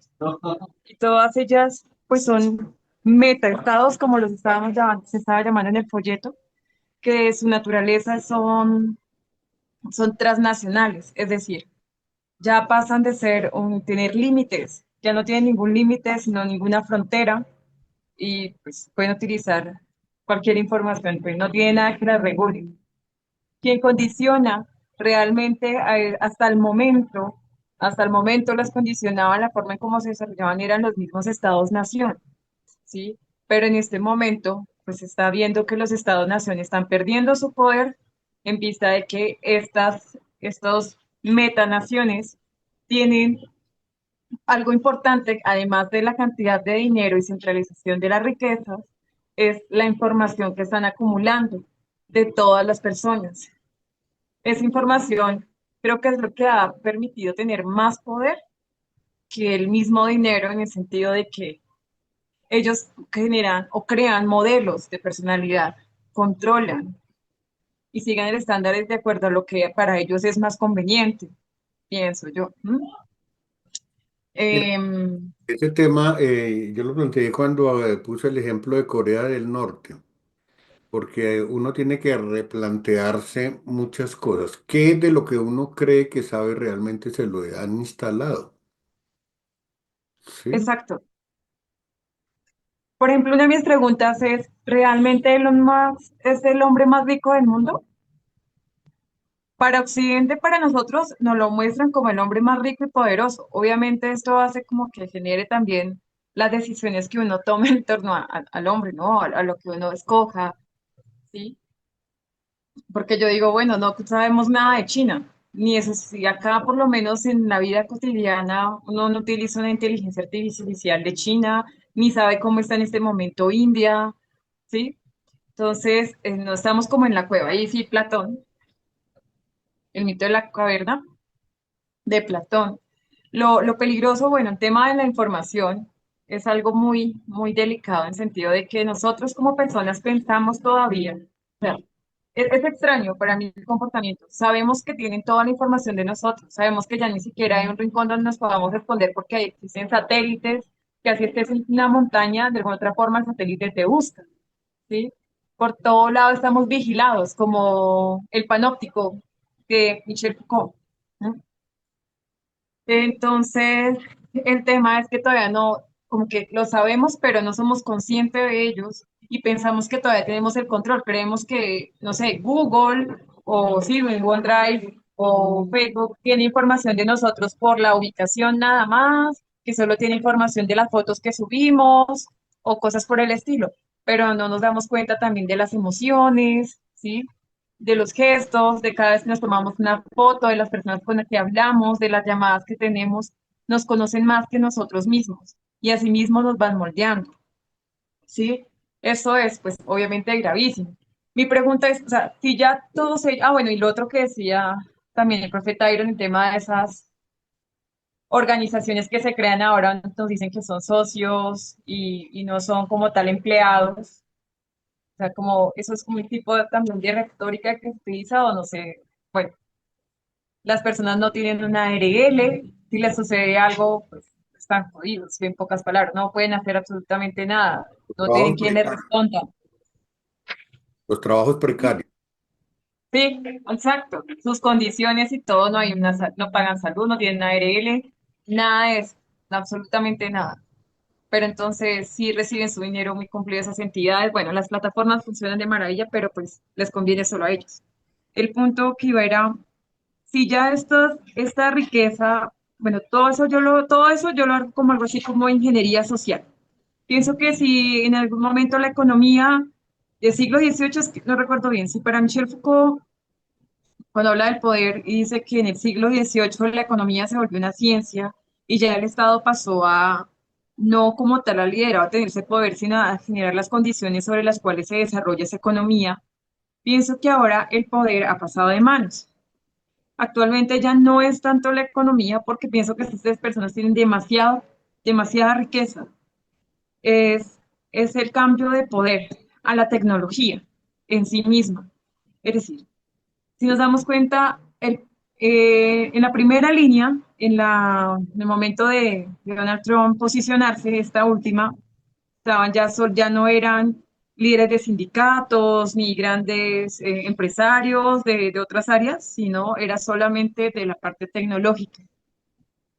Speaker 2: Y todas ellas, pues son metaestados, como los estábamos llamando, se estaba llamando en el folleto, que su naturaleza son transnacionales, es decir, ya pasan de ser tener límites, ya no tienen ningún límite, sino ninguna frontera y pues pueden utilizar cualquier información, pues no tiene nada que las regule. Quien condiciona realmente hasta el momento las condicionaba la forma en cómo se desarrollaban eran los mismos estados-nación, ¿sí? Pero en este momento, pues se está viendo que los estados-nación están perdiendo su poder en vista de que estos metanaciones tienen algo importante, además de la cantidad de dinero y centralización de las riquezas, es la información que están acumulando de todas las personas. Esa información creo que es lo que ha permitido tener más poder que el mismo dinero en el sentido de que ellos generan o crean modelos de personalidad, controlan y siguen el estándar de acuerdo a lo que para ellos es más conveniente. pienso yo.
Speaker 1: Mira,
Speaker 2: Em,
Speaker 1: ese tema yo lo planteé cuando puse el ejemplo de Corea del Norte, porque uno tiene que replantearse muchas cosas. ¿Qué de lo que uno cree que sabe realmente se lo han instalado? ¿Sí?
Speaker 2: exacto. Por ejemplo, una de mis preguntas es, ¿realmente Elon Musk es el hombre más rico del mundo? Para Occidente, para nosotros, nos lo muestran como el hombre más rico y poderoso. Obviamente esto hace como que genere también las decisiones que uno tome en torno al hombre, ¿no? A lo que uno escoja, ¿sí? Porque yo digo, bueno, no sabemos nada de China, ni eso, si acá por lo menos en la vida cotidiana uno no utiliza una inteligencia artificial de China, ni sabe cómo está en este momento India, ¿sí? Entonces, no estamos como en la cueva. Ahí sí, Platón, el mito de la caverna de Platón. Lo peligroso, bueno, el tema de la información es algo muy, muy delicado en sentido de que nosotros como personas pensamos todavía, o sea, es extraño para mí el comportamiento. Sabemos que tienen toda la información de nosotros, sabemos que ya ni siquiera hay un rincón donde nos podamos esconder porque ahí existen satélites, que así estés en una montaña, de alguna otra forma el satélite te busca, ¿sí? Por todo lado estamos vigilados, como el panóptico de Michel Foucault, ¿no? Entonces, el tema es que todavía no, como que lo sabemos, pero no somos conscientes de ellos y pensamos que todavía tenemos el control. Creemos que, no sé, Google o sí, OneDrive o Facebook tiene información de nosotros por la ubicación nada más, que solo tiene información de las fotos que subimos o cosas por el estilo, pero no nos damos cuenta también de las emociones, ¿sí? De los gestos, de cada vez que nos tomamos una foto, de las personas con las que hablamos, de las llamadas que tenemos, nos conocen más que nosotros mismos y asimismo nos van moldeando, ¿sí? Eso es, pues, obviamente gravísimo. Mi pregunta es, o sea, si ya todos ellos, bueno, y lo otro que decía también el profeta Iron, el tema de esas organizaciones que se crean ahora, nos dicen que son socios y no son como tal empleados, o sea, como eso es como un tipo también de retórica que se utiliza o no sé, bueno, las personas no tienen una ARL, si les sucede algo, pues están jodidos, en pocas palabras, no pueden hacer absolutamente nada, no tienen
Speaker 1: Trabajos
Speaker 2: quien les
Speaker 1: precarios.
Speaker 2: responda.
Speaker 1: Los trabajos precarios.
Speaker 2: Sí, exacto. Sus condiciones y todo, no hay una, no pagan salud, no tienen ARL, nada de eso, absolutamente nada. Pero entonces sí reciben su dinero muy cumplido esas entidades. Bueno, las plataformas funcionan de maravilla, pero pues les conviene solo a ellos. El punto que iba era si ya esta riqueza, bueno, todo eso yo lo hago como algo así como ingeniería social. Pienso que si en algún momento la economía del siglo XVIII, es que no recuerdo bien, si para Michel Foucault, cuando habla del poder y dice que en el siglo XVIII la economía se volvió una ciencia y ya el Estado pasó a no como tal a liderar o a tener ese poder, sino a generar las condiciones sobre las cuales se desarrolla esa economía, pienso que ahora el poder ha pasado de manos. Actualmente ya no es tanto la economía porque pienso que estas personas tienen demasiada riqueza. Es, es el cambio de poder a la tecnología en sí misma. Es decir, si nos damos cuenta, en la primera línea, en el momento de Donald Trump posicionarse, esta última, estaban ya no eran líderes de sindicatos ni grandes empresarios de otras áreas, sino era solamente de la parte tecnológica,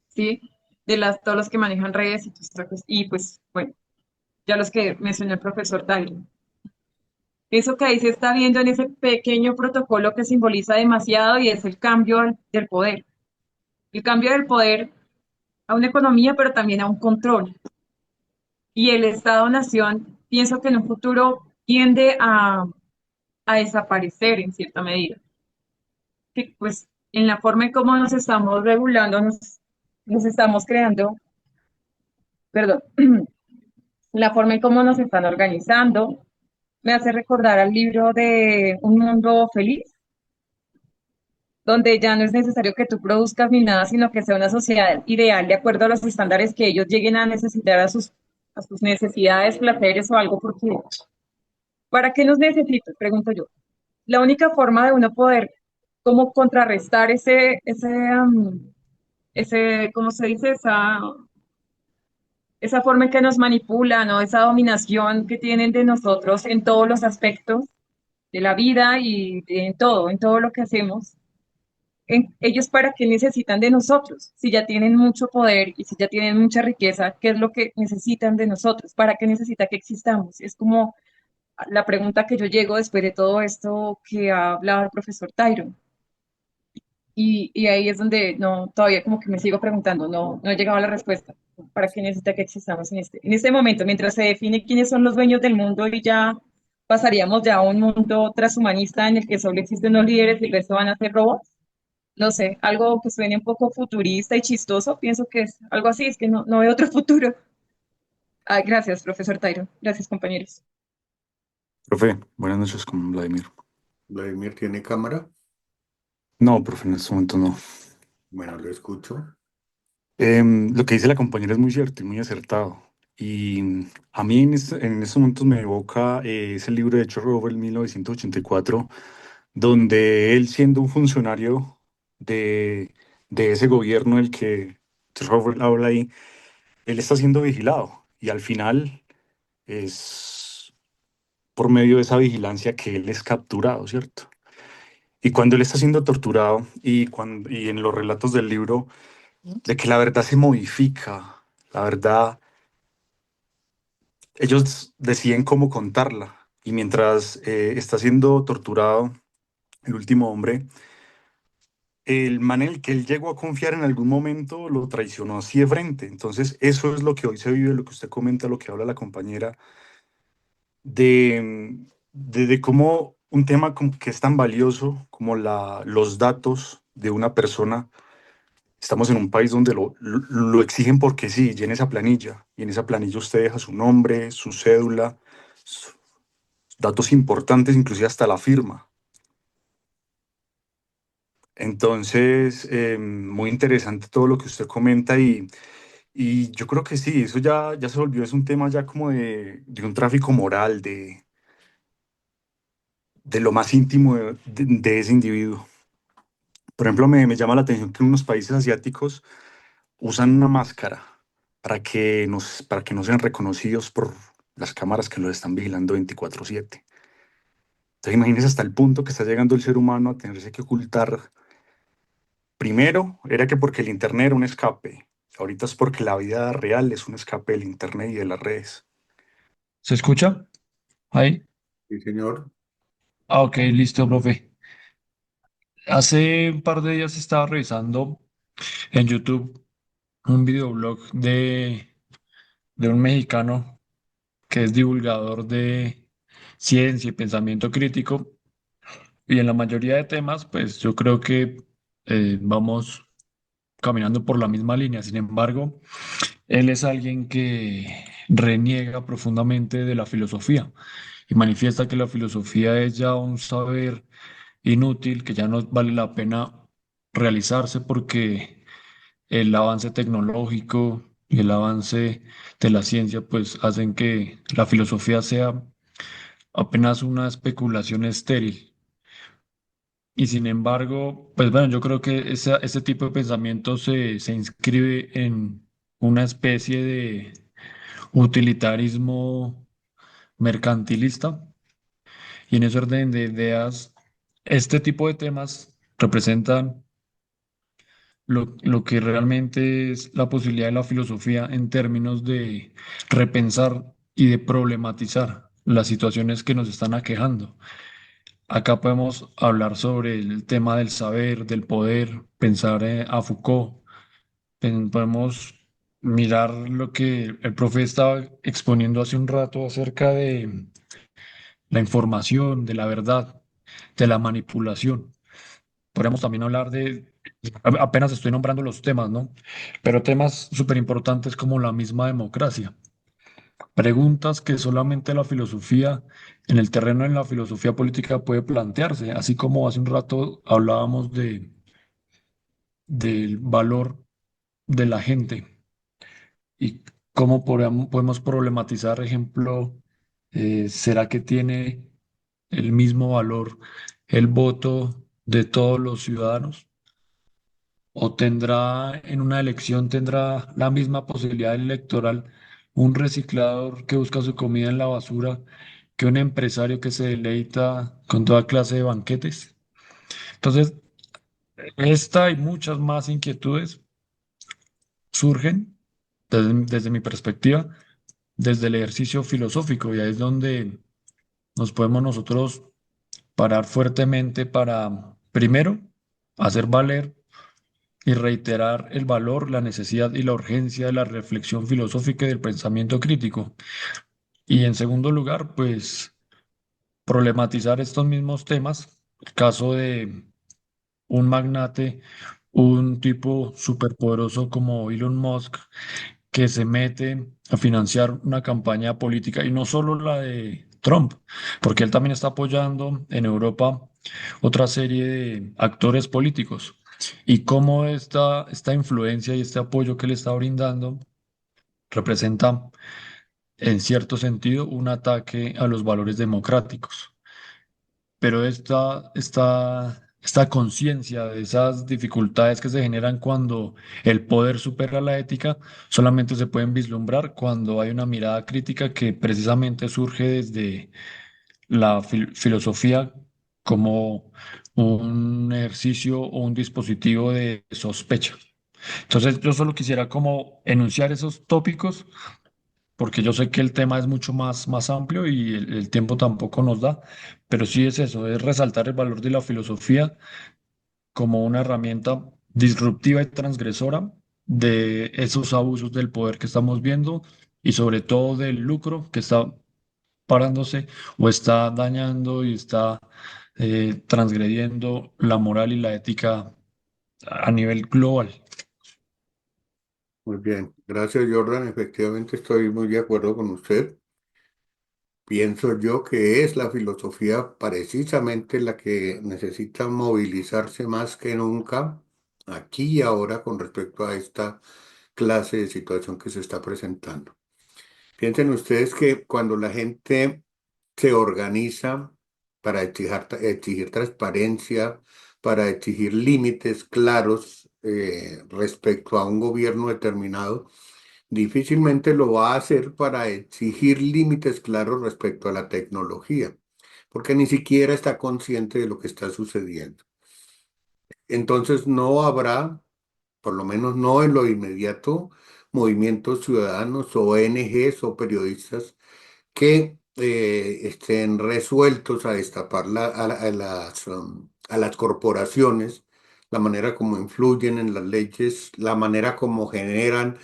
Speaker 2: ¿sí? Todos los que manejan redes y, y pues, bueno, ya los que mencionó el profesor Tyler. Eso que ahí se está viendo en ese pequeño protocolo que simboliza demasiado y es el cambio del poder. El cambio del poder a una economía, pero también a un control. Y el Estado-nación, pienso que en un futuro tiende a desaparecer en cierta medida. Que pues en la forma en cómo nos estamos regulando, nos estamos creando, perdón, la forma en cómo nos están organizando, me hace recordar al libro de Un Mundo Feliz, donde ya no es necesario que tú produzcas ni nada, sino que sea una sociedad ideal de acuerdo a los estándares que ellos lleguen a necesitar a sus necesidades, placeres o algo, porque ¿para qué nos necesitan? Pregunto yo. La única forma de uno poder como contrarrestar ¿cómo se dice? Esa forma en que nos manipulan o esa dominación que tienen de nosotros en todos los aspectos de la vida y en todo lo que hacemos. Ellos para qué necesitan de nosotros, si ya tienen mucho poder y si ya tienen mucha riqueza, ¿qué es lo que necesitan de nosotros? ¿Para qué necesita que existamos? Es como la pregunta que yo llego después de todo esto que ha hablado el profesor Tyron. Y ahí es donde no, todavía como que me sigo preguntando, no he llegado a la respuesta. ¿Para qué necesita que existamos en este momento? Mientras se define quiénes son los dueños del mundo y ya pasaríamos ya a un mundo transhumanista en el que solo existen los líderes y el resto van a ser robots. No sé, algo que suene un poco futurista y chistoso, pienso que es algo así, es que no veo otro futuro. Ah, gracias, profesor Tyron. Gracias, compañeros.
Speaker 3: Profe, buenas noches con Vladimir.
Speaker 1: Vladimir tiene cámara.
Speaker 3: No, profe, en este momento no.
Speaker 1: Bueno, lo escucho.
Speaker 3: Lo que dice la compañera es muy cierto y muy acertado. Y a mí en estos momentos me evoca ese libro de George Orwell, 1984, donde él, siendo un funcionario de, de ese gobierno del que George Orwell habla ahí, él está siendo vigilado. Y al final es por medio de esa vigilancia que él es capturado, ¿cierto? Y cuando él está siendo torturado y en los relatos del libro, de que la verdad se modifica, la verdad, ellos deciden cómo contarla. Y mientras está siendo torturado el último hombre, el man en el que él llegó a confiar en algún momento lo traicionó así de frente. Entonces, eso es lo que hoy se vive, lo que usted comenta, lo que habla la compañera, de cómo un tema que es tan valioso como los datos de una persona. Estamos en un país donde lo exigen porque sí, llene esa planilla. Y en esa planilla usted deja su nombre, su cédula, datos importantes, inclusive hasta la firma. Entonces, muy interesante todo lo que usted comenta y yo creo que sí, eso ya se volvió, es un tema ya como de un tráfico moral, de lo más íntimo de ese individuo. Por ejemplo, me llama la atención que en unos países asiáticos usan una máscara para que no sean reconocidos por las cámaras que los están vigilando 24/7. Entonces imagínense hasta el punto que está llegando el ser humano a tenerse que ocultar. Primero era que porque el Internet era un escape. Ahorita es porque la vida real es un escape del Internet y de las redes.
Speaker 4: ¿Se escucha? Ahí.
Speaker 1: Sí, señor.
Speaker 4: Ah, ok, listo, profe. Hace un par de días estaba revisando en YouTube un videoblog de un mexicano que es divulgador de ciencia y pensamiento crítico. Y en la mayoría de temas, pues yo creo que vamos caminando por la misma línea. Sin embargo, él es alguien que reniega profundamente de la filosofía y manifiesta que la filosofía es ya un saber inútil, que ya no vale la pena realizarse porque el avance tecnológico y el avance de la ciencia pues hacen que la filosofía sea apenas una especulación estéril. Y sin embargo, pues bueno, yo creo que ese tipo de pensamiento se inscribe en una especie de utilitarismo mercantilista y en ese orden de ideas, este tipo de temas representan lo que realmente es la posibilidad de la filosofía en términos de repensar y de problematizar las situaciones que nos están aquejando. Acá podemos hablar sobre el tema del saber, del poder, pensar a Foucault, podemos mirar lo que el profe estaba exponiendo hace un rato acerca de la información, de la verdad, de la manipulación. Podríamos también hablar apenas estoy nombrando los temas, ¿no? Pero temas súper importantes como la misma democracia. Preguntas que solamente la filosofía, en el terreno de la filosofía política puede plantearse, así como hace un rato hablábamos del valor de la gente y cómo podemos problematizar, ejemplo, ¿será que tiene el mismo valor el voto de todos los ciudadanos? o tendrá en una elección, tendrá la misma posibilidad electoral un reciclador que busca su comida en la basura que un empresario que se deleita con toda clase de banquetes. Entonces, esta y muchas más inquietudes surgen desde mi perspectiva, desde el ejercicio filosófico, y ahí es donde nos podemos nosotros parar fuertemente para, primero, hacer valer y reiterar el valor, la necesidad y la urgencia de la reflexión filosófica y del pensamiento crítico. Y en segundo lugar, pues problematizar estos mismos temas. El caso de un magnate, un tipo superpoderoso como Elon Musk, que se mete a financiar una campaña política y no solo la de Trump, porque él también está apoyando en Europa otra serie de actores políticos y cómo esta influencia y este apoyo que le está brindando representa en cierto sentido un ataque a los valores democráticos. Pero esta conciencia de esas dificultades que se generan cuando el poder supera la ética solamente se pueden vislumbrar cuando hay una mirada crítica que precisamente surge desde la filosofía como un ejercicio o un dispositivo de sospecha. Entonces, yo solo quisiera como enunciar esos tópicos porque yo sé que el tema es mucho más amplio y el tiempo tampoco nos da, pero sí es eso, es resaltar el valor de la filosofía como una herramienta disruptiva y transgresora de esos abusos del poder que estamos viendo y sobre todo del lucro que está parándose o está dañando y está transgrediendo la moral y la ética a nivel global.
Speaker 1: Muy bien, gracias Jordan. Efectivamente estoy muy de acuerdo con usted. Pienso yo que es la filosofía precisamente la que necesita movilizarse más que nunca aquí y ahora con respecto a esta clase de situación que se está presentando. Piensen ustedes que cuando la gente se organiza para exigir transparencia, para exigir límites claros respecto a un gobierno determinado, difícilmente lo va a hacer para exigir límites claros respecto a la tecnología, porque ni siquiera está consciente de lo que está sucediendo. Entonces no habrá, por lo menos no en lo inmediato, movimientos ciudadanos o ONGs o periodistas que estén resueltos a destapar a las corporaciones, la manera como influyen en las leyes, la manera como generan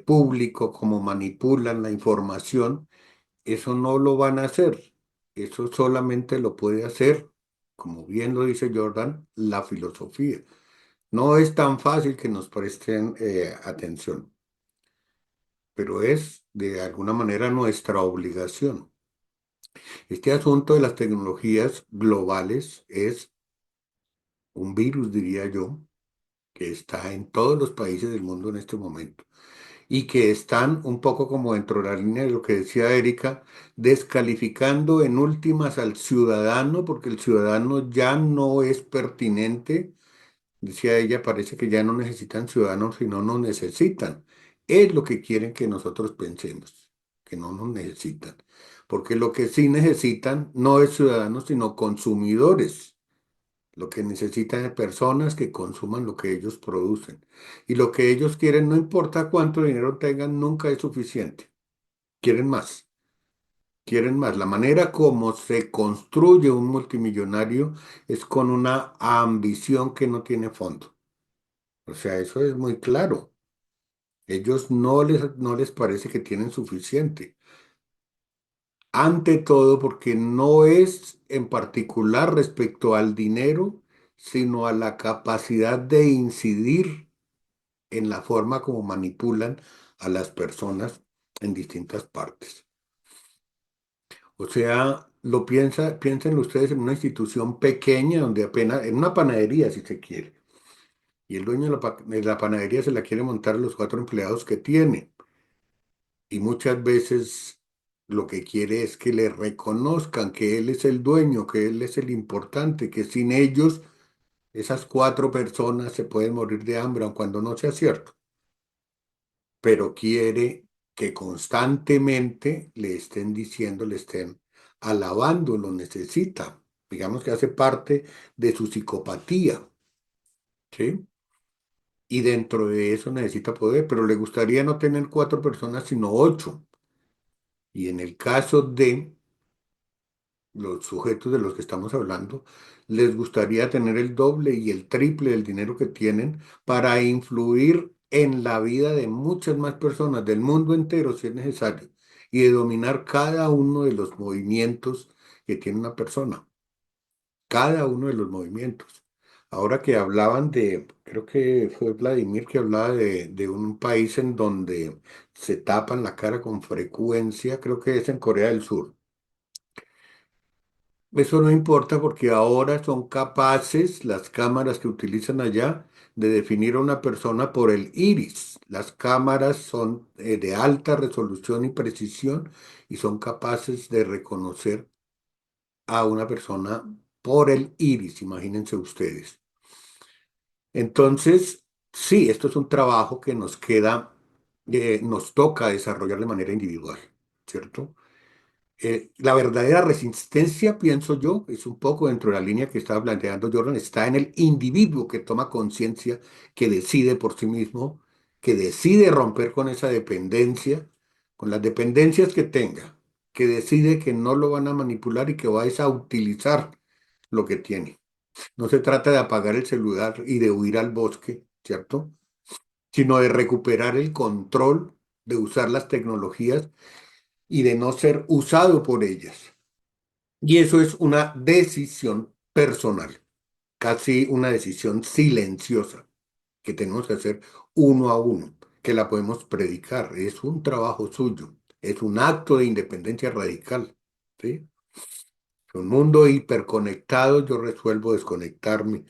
Speaker 1: público, como manipulan la información. Eso no lo van a hacer. Eso solamente lo puede hacer, como bien lo dice Jordan, la filosofía. No es tan fácil que nos presten atención, pero es de alguna manera nuestra obligación. Este asunto de las tecnologías globales es un virus, diría yo, que está en todos los países del mundo en este momento y que están un poco como dentro de la línea de lo que decía Erika, descalificando en últimas al ciudadano porque el ciudadano ya no es pertinente. Decía ella, parece que ya no necesitan ciudadanos, sino nos necesitan. Es lo que quieren que nosotros pensemos, que no nos necesitan. Porque lo que sí necesitan no es ciudadanos, sino consumidores. Lo que necesitan es personas que consuman lo que ellos producen. Y lo que ellos quieren, no importa cuánto dinero tengan, nunca es suficiente. Quieren más. Quieren más. La manera como se construye un multimillonario es con una ambición que no tiene fondo. O sea, eso es muy claro. Ellos no les parece que tienen suficiente. Ante todo, porque no es en particular respecto al dinero, sino a la capacidad de incidir en la forma como manipulan a las personas en distintas partes. O sea, piensen ustedes en una institución pequeña donde apenas, en una panadería si se quiere, y el dueño de la panadería se la quiere montar a los 4 empleados que tiene. Y muchas veces lo que quiere es que le reconozcan que él es el dueño, que él es el importante, que sin ellos Esas 4 personas se pueden morir de hambre, aun cuando no sea cierto, pero quiere que constantemente le estén diciendo, le estén alabando, lo necesita. Digamos que hace parte de su psicopatía, ¿sí? Y dentro de eso necesita poder, pero le gustaría no tener 4 personas, sino 8. Y en el caso de los sujetos de los que estamos hablando, les gustaría tener el doble y el triple del dinero que tienen para influir en la vida de muchas más personas del mundo entero, si es necesario, y de dominar cada uno de los movimientos que tiene una persona, cada uno de los movimientos. Ahora que hablaban de, creo que fue Vladimir que hablaba de un país en donde se tapan la cara con frecuencia, creo que es en Corea del Sur. Eso no importa porque ahora son capaces las cámaras que utilizan allá de definir a una persona por el iris. Las cámaras son de alta resolución y precisión y son capaces de reconocer a una persona por el iris, imagínense ustedes. Entonces, sí, esto es un trabajo que nos queda, nos toca desarrollar de manera individual, ¿cierto? La verdadera resistencia, pienso yo, es un poco dentro de la línea que estaba planteando Jordan, está en el individuo que toma conciencia, que decide por sí mismo, que decide romper con esa dependencia, con las dependencias que tenga, que decide que no lo van a manipular y que va a utilizar lo que tiene. No se trata de apagar el celular y de huir al bosque, ¿cierto? Sino de recuperar el control, de usar las tecnologías y de no ser usado por ellas. Y eso es una decisión personal, casi una decisión silenciosa que tenemos que hacer uno a uno, que la podemos predicar. Es un trabajo suyo, es un acto de independencia radical. ¿Sí? En un mundo hiperconectado, yo resuelvo desconectarme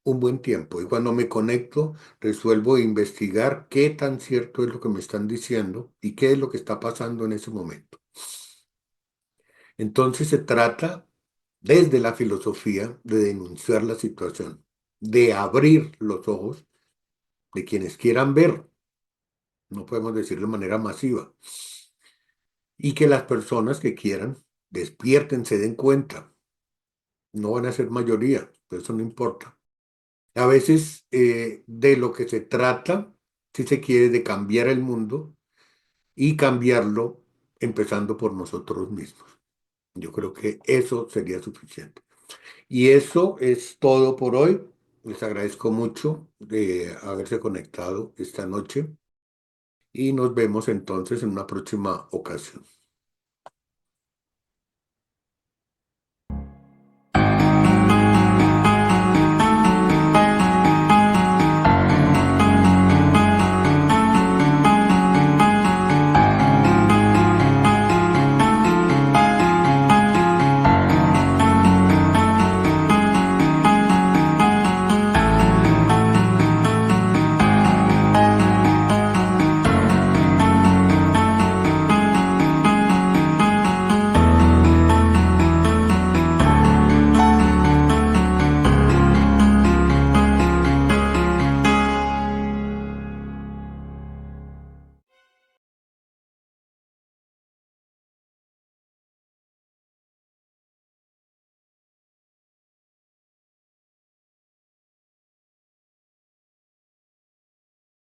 Speaker 1: un buen tiempo y cuando me conecto, resuelvo investigar qué tan cierto es lo que me están diciendo y qué es lo que está pasando en ese momento. Entonces se trata desde la filosofía de denunciar la situación, de abrir los ojos de quienes quieran ver, no podemos decirlo de manera masiva, y que las personas que quieran despierten, se den cuenta, no van a ser mayoría, pero eso no importa. A veces de lo que se trata, si se quiere, de cambiar el mundo y cambiarlo empezando por nosotros mismos. Yo creo que eso sería suficiente. Y eso es todo por hoy. Les agradezco mucho de haberse conectado esta noche y nos vemos entonces en una próxima ocasión.